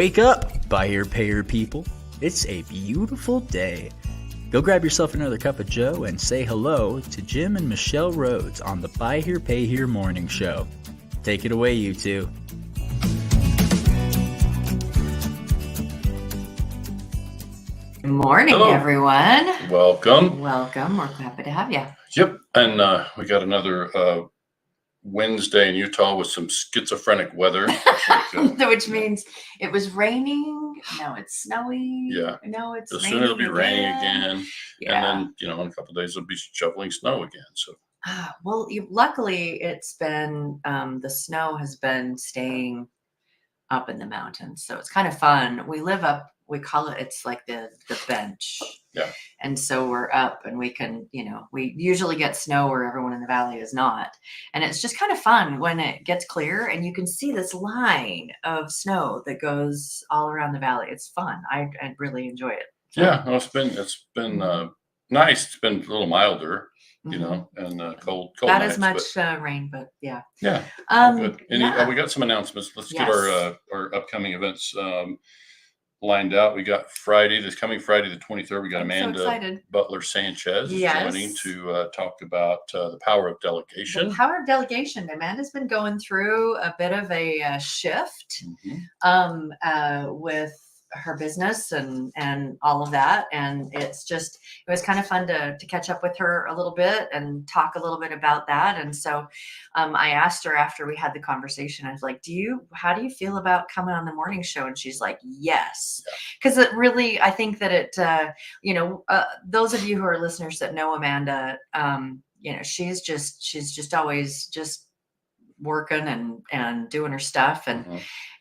Wake up, buyer payer people. It's a beautiful day. Go grab yourself another cup of joe and say hello to Jim and Michelle Rhoads on the Buy Here Pay Here Morning Show. Take it away, you two. Good morning, Hello. everyone. Welcome. Welcome. We're happy to have you. Yep. And we got another Wednesday in Utah with some schizophrenic weather. Which means it was raining. Now it's snowy. Yeah. No, it's raining. Soon it'll be raining again. Yeah. And then, in a couple of days, it'll be shoveling snow again. So. Well, luckily, it's been, the snow has been staying up in the mountains. So it's kind of fun. We live up, we call it, it's like the bench. Yeah. And so we're up and we can, we usually get snow where everyone in the valley is not. And it's just kind of fun when it gets clear and you can see this line of snow that goes all around the valley. It's fun. I really enjoy it. So. Yeah. Well, it's been nice. It's been a little milder, and cold. Not nights, as much rain, but yeah. Yeah. Good. And we got some announcements. Let's get our upcoming events lined out. We got this coming Friday, the 23rd. We got Amanda Butler Sanchez joining to talk about the power of delegation. The power of delegation. Amanda's been going through a bit of a shift with her business and all of that, and it was kind of fun to catch up with her a little bit and talk a little bit about that. And so I asked her after we had the conversation, I was like, how do you feel about coming on the morning show? And she's like, yes, because it really, I think that it those of you who are listeners that know Amanda, she's just always just working and doing her stuff,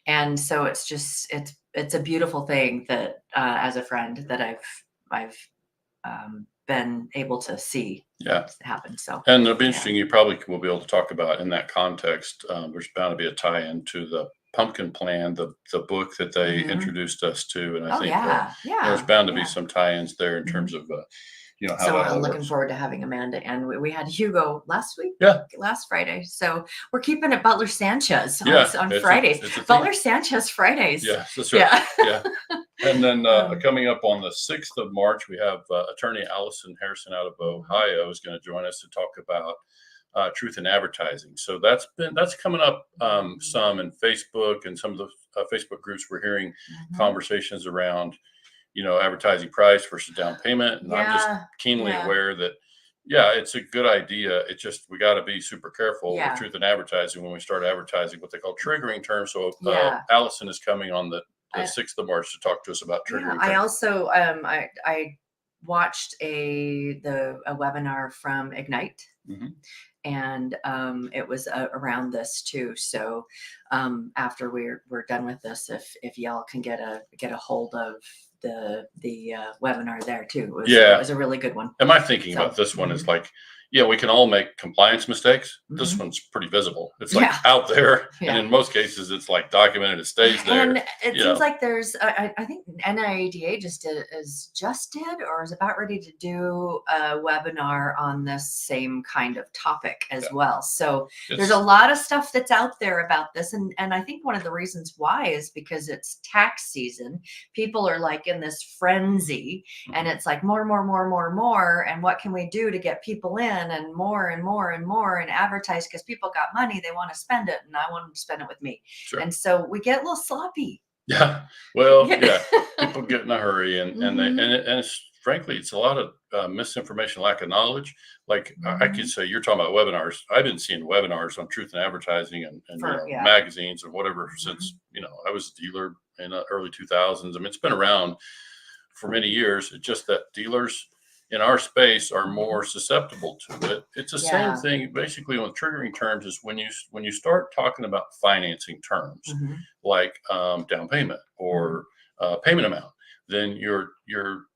and so it's a beautiful thing that as a friend that I've been able to see happen. So, and it'll be interesting. You probably will be able to talk about in that context. There's bound to be a tie-in to the Pumpkin Plan, the book that they introduced us to, and I think there's bound to be some tie-ins there in terms of how so that I'm looking works. forward to having Amanda, and we had Hugo last Friday. So we're keeping it Butler Sanchez on Fridays. Butler Sanchez Fridays. Yeah, that's right. Yeah. And then coming up on the 6th of March, we have attorney Allison Harrison out of Ohio is going to join us to talk about truth in advertising. So that's coming up some in Facebook and some of the Facebook groups. We're hearing conversations around advertising price versus down payment. And I'm just keenly aware that, it's a good idea. It's just, we got to be super careful with truth in advertising when we start advertising what they call triggering terms. So Allison is coming on the 6th of March to talk to us about triggering terms. I also, I watched a webinar from Ignite. And it was around this too. So after we're done with this, if y'all can get a hold of the webinar there too, it was a really good one. And my thinking about this one is like, we can all make compliance mistakes. This one's pretty visible. It's like out there. And in most cases, it's like documented. It stays there. And it seems like there's, I think NIADA just did or is about ready to do a webinar on this same kind of topic as well. So there's a lot of stuff that's out there about this. And I think one of the reasons why is because it's tax season. People are like in this frenzy and it's like more. And what can we do to get people in? And more and advertise, because people got money, they want to spend it, and I want them to spend it with me. And so we get a little sloppy. Well, people get in a hurry, and it's frankly, it's a lot of misinformation, lack of knowledge. Like I could say, you're talking about webinars. I've been seeing webinars on truth in advertising and magazines and whatever since I was a dealer in the early 2000s. I mean, it's been around for many years. It's just that dealers in our space are more susceptible to it. It's the same thing basically with triggering terms is when you start talking about financing terms like down payment or payment amount, then you're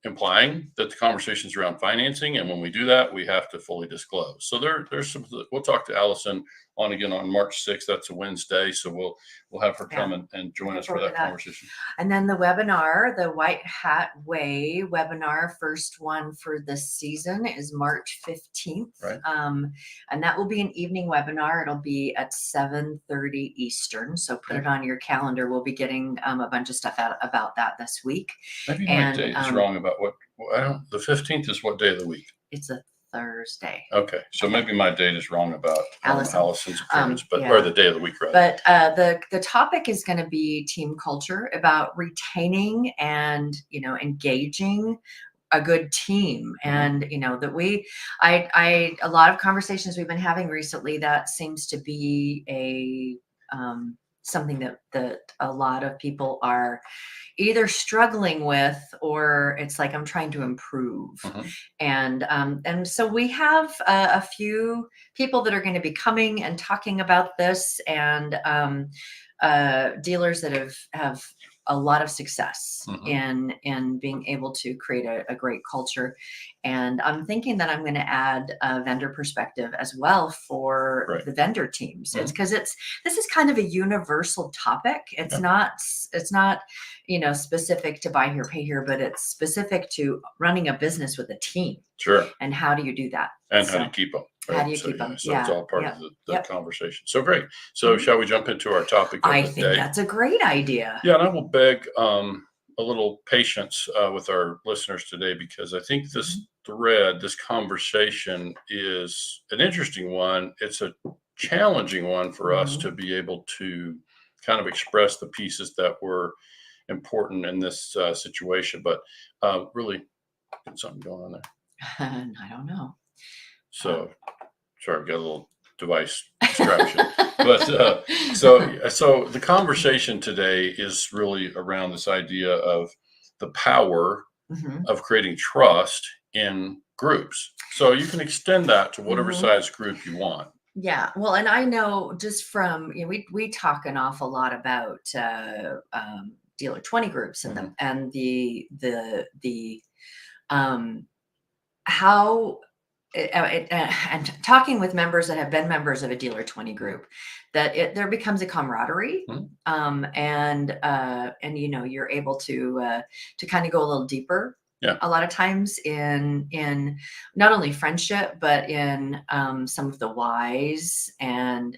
implying that the conversation's around financing. And when we do that, we have to fully disclose. So there's some, we'll talk to Allison on again on March 6th. That's a Wednesday. So we'll have her come and join us for that conversation. And then the webinar, the White Hat Way webinar, first one for this season is March 15th. Right. And that will be an evening webinar. It'll be at 7:30 Eastern. So put it on your calendar. We'll be getting a bunch of stuff out about that this week. Maybe my date is wrong about what, the 15th is what day of the week? It's a Thursday. Okay. So maybe my date is wrong about Allison's appearance, but yeah. or the day of the week, rather. But the topic is going to be team culture, about retaining and, engaging a good team. And, that a lot of conversations we've been having recently, that seems to be something that a lot of people are either struggling with, or it's like, I'm trying to improve. And so we have a few people that are going to be coming and talking about this, and dealers that have a lot of success in being able to create a great culture. And I'm thinking that I'm going to add a vendor perspective as well for the vendor teams. It's because this is kind of a universal topic. It's not specific to buy here, pay here, but it's specific to running a business with a team. Sure. And how do you do that? And how do you keep them? Right? How do you keep them? So it's all part of the conversation. So great. So shall we jump into our topic of the day? I think that's a great idea. Yeah, and I will beg a little patience with our listeners today, because I think this thread, this conversation is an interesting one. It's a challenging one for us to be able to kind of express the pieces that were important in this situation. But really, something going on there. I don't know. So, sorry, I've got a little device distraction. But so the conversation today is really around this idea of the power of creating trust in groups. So you can extend that to whatever size group you want. Yeah. Well, and I know just from, we talk an awful lot about dealer 20 groups and the how and talking with members that have been members of a dealer 20 group, that there becomes a camaraderie, and you're able to kind of go a little deeper. Yeah. A lot of times in not only friendship, but in some of the whys, and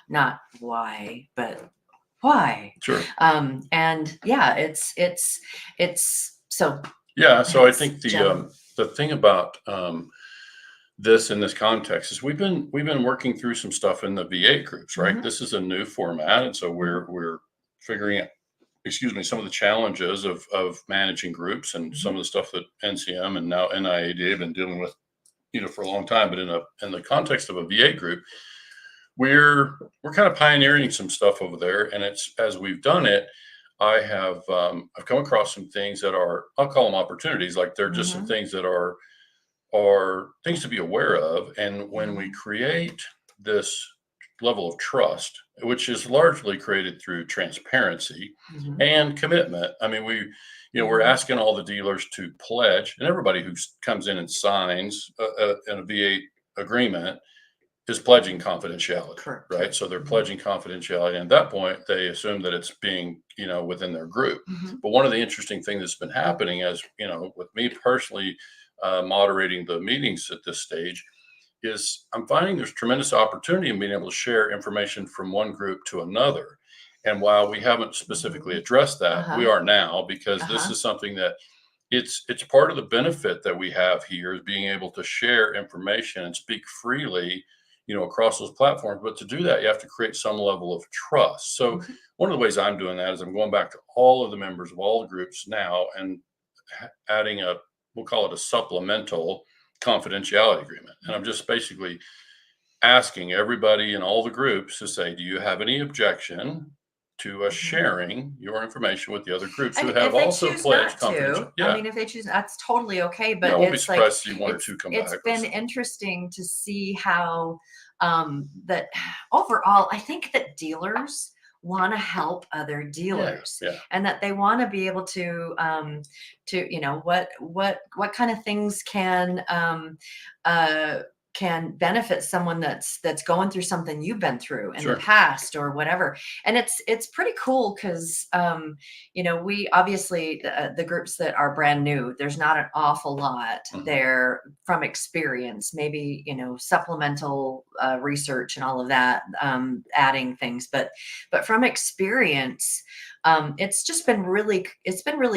not why, but why. Sure. And yeah, it's so. Yeah. So I think the thing about this in this context is we've been working through some stuff in the V8 groups, right? This is a new format, and so we're figuring out, some of the challenges of managing groups, and some of the stuff that NCM and now NIAD have been dealing with, for a long time. But in the context of a V8 group, we're kind of pioneering some stuff over there, and it's, as we've done it, I've come across some things that are, I'll call them opportunities. Like they're just some things that are things to be aware of. And when we create this level of trust, which is largely created through transparency and commitment. I mean, we're asking all the dealers to pledge, and everybody who comes in and signs in a V8 agreement is pledging confidentiality. Correct. Right? So they're pledging confidentiality. And at that point, they assume that it's being, within their group. But one of the interesting things that's been happening, as with me personally moderating the meetings at this stage, is I'm finding there's tremendous opportunity in being able to share information from one group to another. And while we haven't specifically addressed that, we are now, because this is something that it's part of the benefit that we have here, is being able to share information and speak freely, across those platforms. But to do that, you have to create some level of trust. So one of the ways I'm doing that is I'm going back to all of the members of all the groups now and adding we'll call it a supplemental confidentiality agreement. And I'm just basically asking everybody in all the groups to say, do you have any objection to us sharing your information with the other groups who have also pledged confidentiality? Yeah. I mean, if they choose, that's totally okay. But I won't be surprised to see one or two come back. It's been interesting to see how that overall, I think that dealers want to help other dealers, Yeah. and that they want to be able to what kind of things can benefit someone that's going through something you've been through in Sure. the past or whatever. And it's pretty cool because we obviously the groups that are brand new, there's not an awful lot there from experience, maybe supplemental research and all of that, adding things, but from experience, it's just been really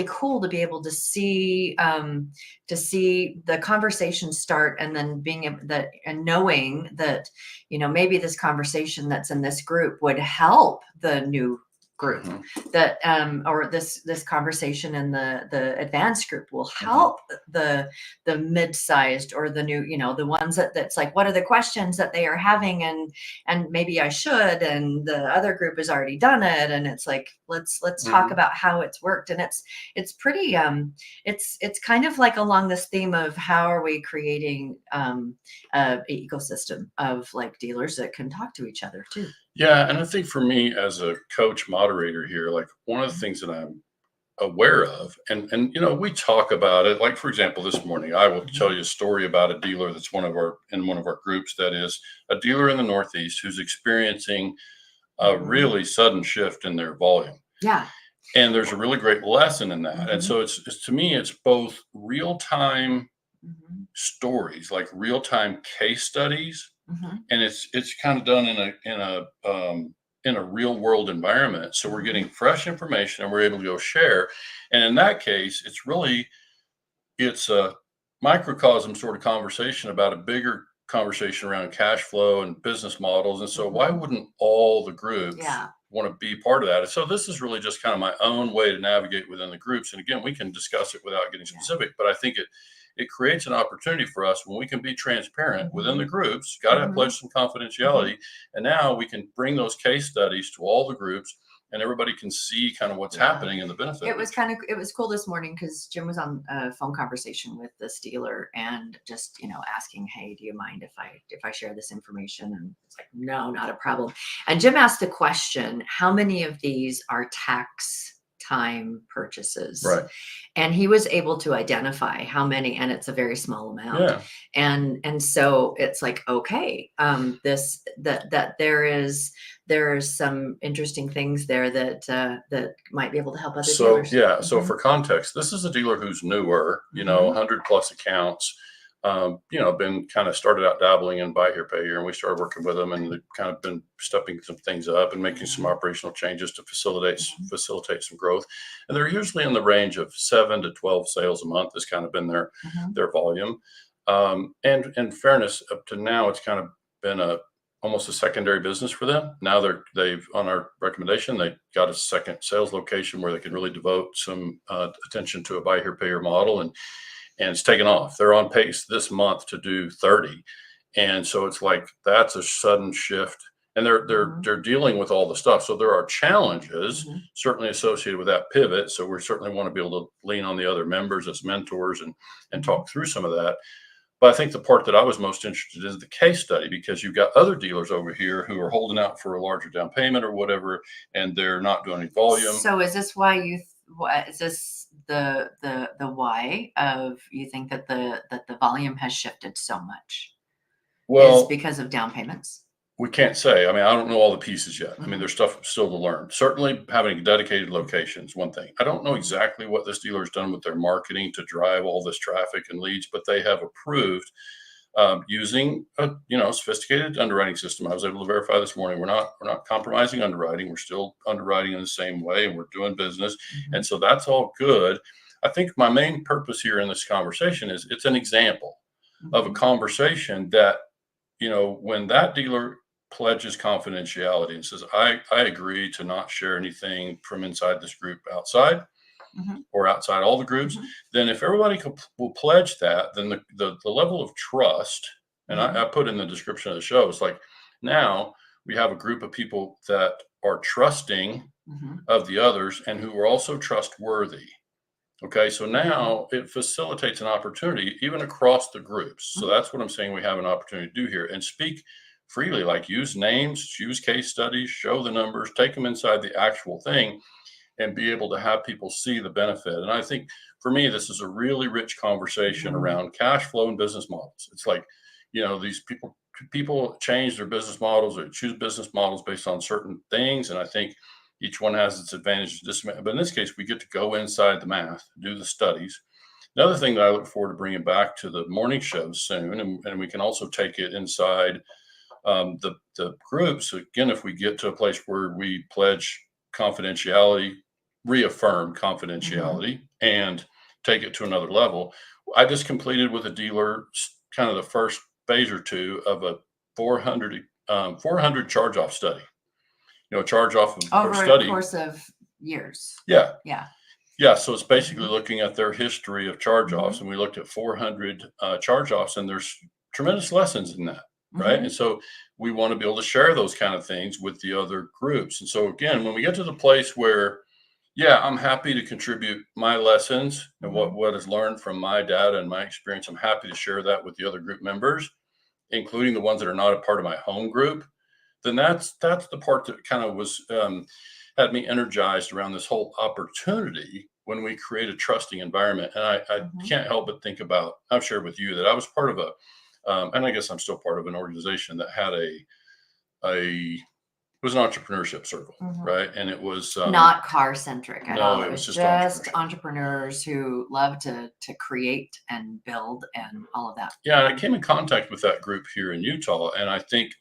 cool to be able to see the conversation start, and then being able that and knowing that maybe this conversation that's in this group would help the new group, that or this conversation in the advanced group will help the mid-sized or the new, the ones that's like, what are the questions that they are having, and maybe I should, and the other group has already done it, and it's like, let's talk about how it's worked. And it's pretty it's kind of like along this theme of how are we creating an ecosystem of like dealers that can talk to each other too. Yeah, and I think for me as a coach moderator here, like one of the things that I'm aware of, and we talk about it. Like, for example, this morning, I will tell you a story about a dealer that's in one of our groups, that is a dealer in the Northeast who's experiencing a really sudden shift in their volume. Yeah. And there's a really great lesson in that. And so it's to me, it's both real-time stories, like real-time case studies. And it's kind of done in a real world environment. So we're getting fresh information and we're able to go share. And in that case, it's a microcosm sort of conversation about a bigger conversation around cash flow and business models. And so why wouldn't all the groups want to be part of that? And so this is really just kind of my own way to navigate within the groups. And again, we can discuss it without getting specific, but I think it creates an opportunity for us when we can be transparent within the groups. Got to have pledged some confidentiality. And now we can bring those case studies to all the groups, and everybody can see kind of what's happening and the benefit. It was cool this morning because Jim was on a phone conversation with this dealer and just, asking, hey, do you mind if I share this information? And it's like, no, not a problem. And Jim asked the question, how many of these are tax time purchases? Right. And he was able to identify how many, and it's a very small amount. Yeah. And so it's like, okay, that there is some interesting things there that might be able to help other dealers. Yeah. So for context, this is a dealer who's newer, 100 plus accounts, been kind of started out dabbling in buy here, pay here, and we started working with them, and they've kind of been stepping some things up and making some operational changes to facilitate some growth. And they're usually in the range of 7 to 12 sales a month has kind of been their volume. And in fairness, up to now, it's kind of been almost a secondary business for them. Now they've on our recommendation, they got a second sales location where they can really devote some attention to a buy here, pay here model, and it's taken off. They're on pace this month to do 30. And so it's like, that's a sudden shift, and they're dealing with all the stuff. So there are challenges certainly associated with that pivot. So we certainly want to be able to lean on the other members as mentors and talk through some of that. But I think the part that I was most interested in is the case study, because you've got other dealers over here who are holding out for a larger down payment or whatever, and they're not doing any volume. So is this why is this the why of you think that the volume has shifted so much? Well, is because of down payments? We can't say. I mean, I don't know all the pieces yet. I mean, there's stuff still to learn. Certainly having dedicated locations, one thing. I don't know exactly what this dealer has done with their marketing to drive all this traffic and leads, but they have approved using a sophisticated underwriting system. I was able to verify this morning. We're not compromising underwriting. We're still underwriting in the same way, and we're doing business. And so that's all good. I think my main purpose here in this conversation is it's an example of a conversation that, when that dealer pledges confidentiality and says, I agree to not share anything from inside this group outside or outside all the groups, then if everybody will pledge that, then the level of trust, and I put in the description of the show, it's like, now we have a group of people that are trusting of the others and who are also trustworthy. Okay, so now it facilitates an opportunity even across the groups. So that's what I'm saying we have an opportunity to do here, and speak freely, like use names, use case studies, show the numbers, take them inside the actual thing, and be able to have people see the benefit. And I think for me, this is a really rich conversation around cash flow and business models. It's like, these people change their business models or choose business models based on certain things. And I think each one has its advantages. But in this case, we get to go inside the math, do the studies. Another thing that I look forward to bringing back to the morning show soon, and we can also take it inside the groups. Again, if we get to a place where we pledge confidentiality, reaffirm confidentiality, and take it to another level. I just completed with a dealer kind of the first phase or two of a 400 charge-off study. Charge-off of over study. a course of years. Yeah. Yeah. Yeah. So it's basically looking at their history of charge-offs, and we looked at 400 charge-offs, and there's tremendous lessons in that. Right. And so we want to be able to share those kind of things with the other groups. And so again, when we get to the place where, I'm happy to contribute my lessons and what is learned from my data and my experience, I'm happy to share that with the other group members, including the ones that are not a part of my home group. Then that's the part that kind of was had me energized around this whole opportunity when we create a trusting environment. And I can't help but think about, I've shared with you that I was part of and I guess I'm still part of an organization that had it was an entrepreneurship circle, right? And it was not car centric at all. It was just entrepreneurs who love to create and build and all of that. Yeah, and I came in contact with that group here in Utah, and I think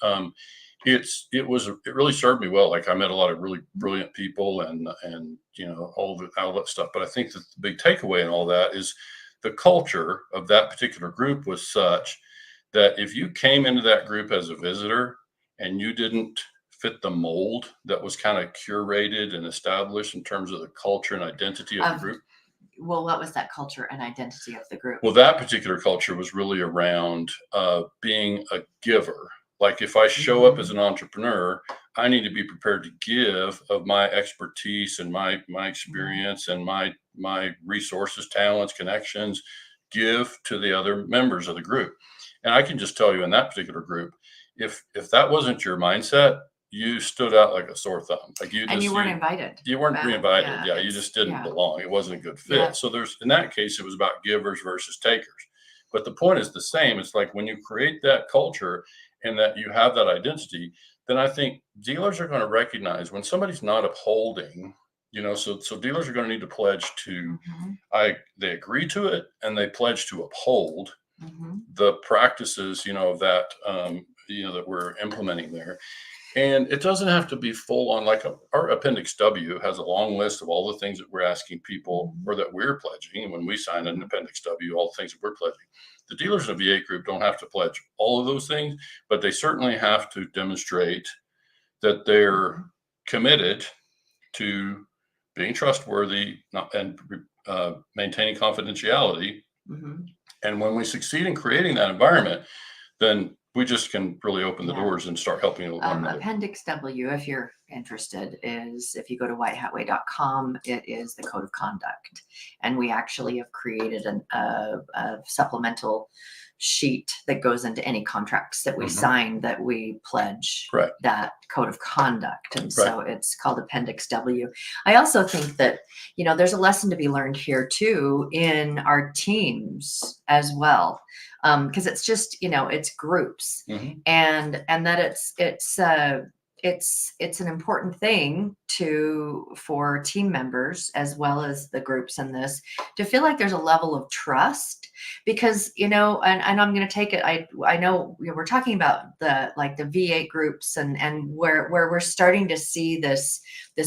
it really served me well. Like I met a lot of really brilliant people, and all that stuff. But I think that the big takeaway in all that is the culture of that particular group was such that if you came into that group as a visitor and you didn't fit the mold that was kind of curated and established in terms of the culture and identity of the group. Well, what was that culture and identity of the group? Well, that particular culture was really around being a giver. Like if I show up as an entrepreneur, I need to be prepared to give of my expertise and my experience and my resources, talents, connections, give to the other members of the group. And I can just tell you in that particular group, if that wasn't your mindset, you stood out like a sore thumb. Like you weren't invited. You weren't reinvited. Yeah, you just didn't belong. It wasn't a good fit. Yeah. So in that case, it was about givers versus takers. But the point is the same. It's like when you create that culture and that you have that identity, then I think dealers are going to recognize when somebody's not upholding, so dealers are going to need to pledge to, they agree to it and they pledge to uphold the practices, that, that we're implementing there. And it doesn't have to be full on, like our Appendix W has a long list of all the things that we're asking people or that we're pledging. And when we sign an Appendix W, all the things that we're pledging. The dealers in a V8 group don't have to pledge all of those things, but they certainly have to demonstrate that they're committed to being trustworthy and maintaining confidentiality. And when we succeed in creating that environment, then we just can really open the doors and start helping one another. Appendix W, if you're interested, is if you go to whitehatway.com, it is the code of conduct. And we actually have created a supplemental sheet that goes into any contracts that we sign that we pledge that code of conduct. And so it's called Appendix W. I also think that, there's a lesson to be learned here too in our teams as well. Because it's just, it's groups and that it's an important thing for team members as well as the groups in this to feel like there's a level of trust because, and I'm going to take it. I know we're talking about the V8 groups and where we're starting to see this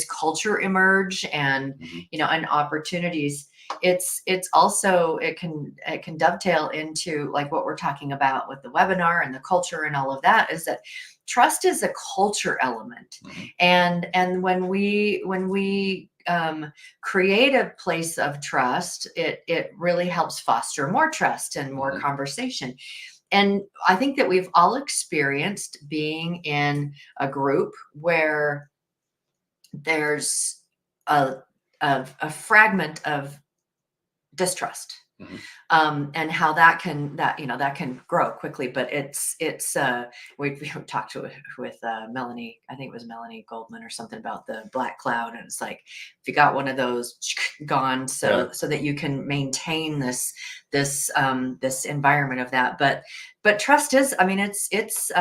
culture emerge and, and opportunities. It's also, it can dovetail into like what we're talking about with the webinar and the culture and all of that is that trust is a culture element. And when we create a place of trust, it really helps foster more trust and more conversation. And I think that we've all experienced being in a group where there's a fragment of distrust. And how that can grow quickly. But we talked with Melanie, I think it was Melanie Goldman or something, about the black cloud, and it's like, if you got one of those, gone, so that you can maintain this environment of that. But trust is, I mean, it's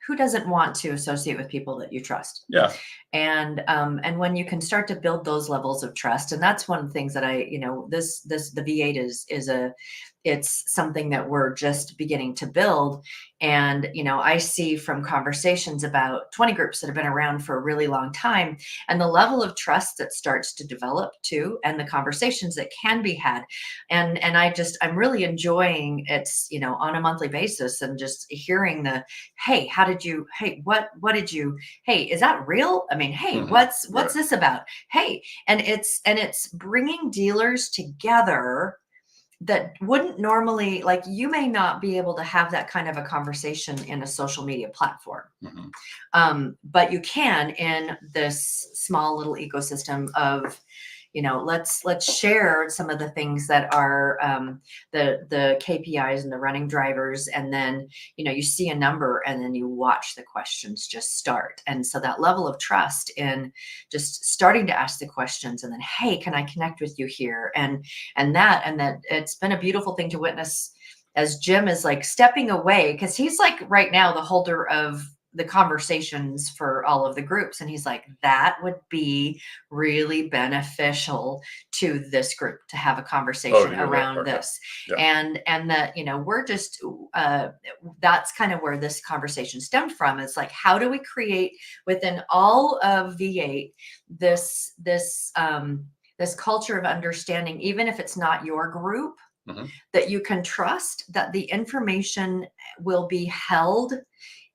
who doesn't want to associate with people that you trust? Yeah. And when you can start to build those levels of trust, and that's one of the things that the V8 it's something that we're just beginning to build. And, I see from conversations about 20 groups that have been around for a really long time, and the level of trust that starts to develop too, and the conversations that can be had. And I'm really enjoying it's, on a monthly basis, and just hearing hey, what did you, hey, is that real? I mean, hey, what's this about? Hey, and it's bringing dealers together that wouldn't normally, like, you may not be able to have that kind of a conversation in a social media platform. But you can in this small little ecosystem of, let's share some of the things that are the KPIs and the running drivers. And then, you see a number, and then you watch the questions just start. And so that level of trust in just starting to ask the questions, and then, hey, can I connect with you here? And that it's been a beautiful thing to witness as Jim is like stepping away, because he's like right now the holder of the conversations for all of the groups. And he's like, that would be really beneficial to this group to have a conversation around this. Yeah. And that, we're just, that's kind of where this conversation stemmed from. It's like, how do we create within all of V8, this culture of understanding, even if it's not your group, that you can trust that the information will be held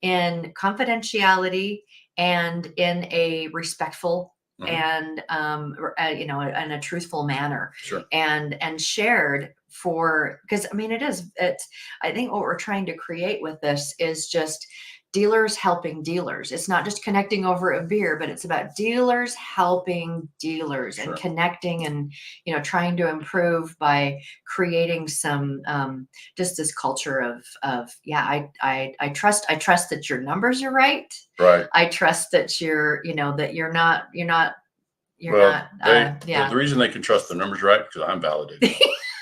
in confidentiality and in a respectful and in a truthful manner. Sure. And shared because I mean, it's I think what we're trying to create with this is just dealers helping dealers. It's not just connecting over a beer, but it's about dealers helping dealers. Sure. And connecting and, trying to improve by creating some, just this culture of, I trust that your numbers are right. Right. I trust that you're, that you're not. The reason they can trust the numbers right, because I'm validated.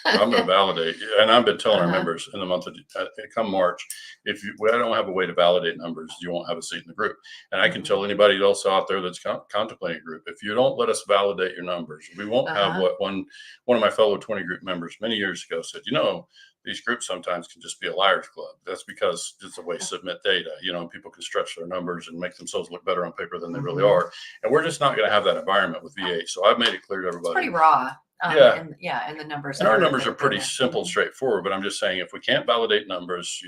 I'm going to validate, and I've been telling our members in the month of come March, I don't have a way to validate numbers, you won't have a seat in the group. And I can tell anybody else out there that's contemplating a group, if you don't let us validate your numbers, we won't have what one of my fellow 20 group members many years ago said. These groups sometimes can just be a liar's club. That's because it's a way to submit data. People can stretch their numbers and make themselves look better on paper than they really are. And we're just not going to have that environment with V8. So I've made it clear to everybody. It's pretty raw. And the numbers. And our numbers are pretty simple, straightforward. But I'm just saying, if we can't validate numbers,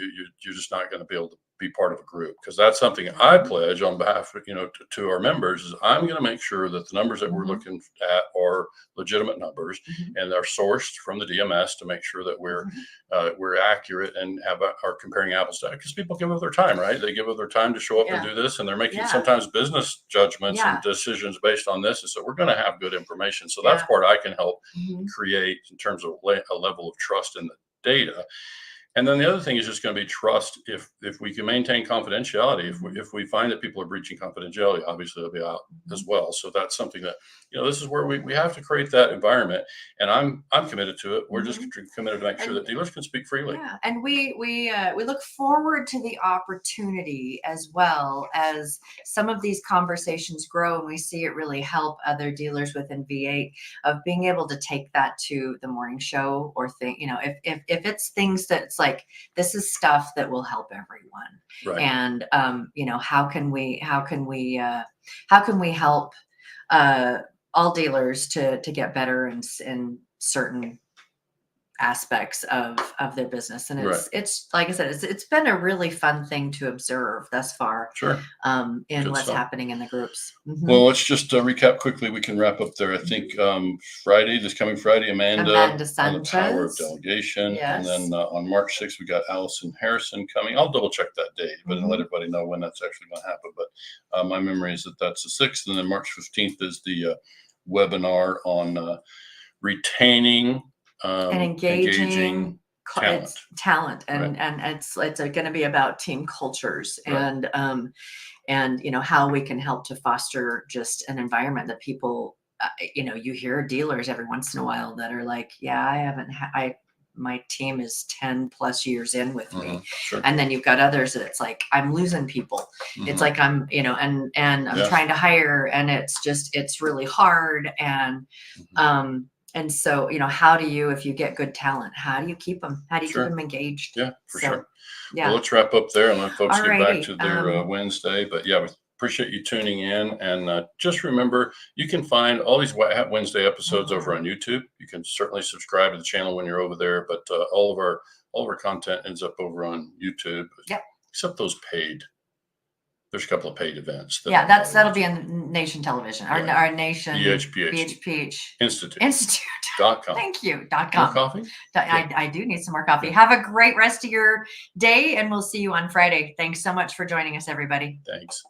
you're just not going to be able to be part of a group, because that's something I pledge on behalf of, to our members, is I'm going to make sure that the numbers that we're looking at are legitimate numbers and are sourced from the DMS, to make sure that we're accurate and are comparing apples to, because people give up their time, right? They give up their time to show up and do this, and they're making sometimes business judgments and decisions based on this. And so we're going to have good information. So that's part I can help create in terms of a level of trust in the data. And then the other thing is just going to be trust. If we can maintain confidentiality, if we find that people are breaching confidentiality, obviously they'll be out as well. So that's something that, this is where we have to create that environment. And I'm committed to it. We're just committed to make sure that dealers can speak freely. Yeah, and we look forward to the opportunity, as well as some of these conversations grow, and we see it really help other dealers within V8 of being able to take that to the morning show, or if it's things that it's like, this is stuff that will help everyone. Right. And how can we help all dealers to get better in certain aspects of their business. And it's like I said, it's been a really fun thing to observe thus far. Sure. In good what's stuff. Happening in the groups. Well, let's just recap quickly. We can wrap up there. I think this coming Friday, Amanda on the power of delegation. Yes. And then on March 6th, we got Allison Harrison coming. I'll double check that date, but let everybody know when that's actually going to happen. But my memory is that that's the 6th. And then March 15th is the webinar on retaining and engaging talent. It's talent, Right. and it's going to be about team cultures, Right. and how we can help to foster just an environment that people, you hear dealers every once in a while that are like, yeah, I haven't my team is 10 plus years in with me. Sure. And then you've got others that it's like, I'm losing people. It's like, I'm, and I'm Yes. trying to hire, and it's really hard. And so, how do you, if you get good talent, how do you keep them? How do you Sure. keep them engaged? Yeah, for So, sure. yeah. Well, let's wrap up there and let folks get back Alrighty, to their Wednesday. But yeah, we appreciate you tuning in. And just remember, you can find all these Wednesday episodes over on YouTube. You can certainly subscribe to the channel when you're over there. But all of our content ends up over on YouTube. Yep. Except those paid. There's a couple of paid events. Yeah, that'll be on Nation Television, our Nation BHPH Institute.com. Thank you. More .com. coffee? I do need some more coffee. Have a great rest of your day, and we'll see you on Friday. Thanks so much for joining us, everybody. Thanks.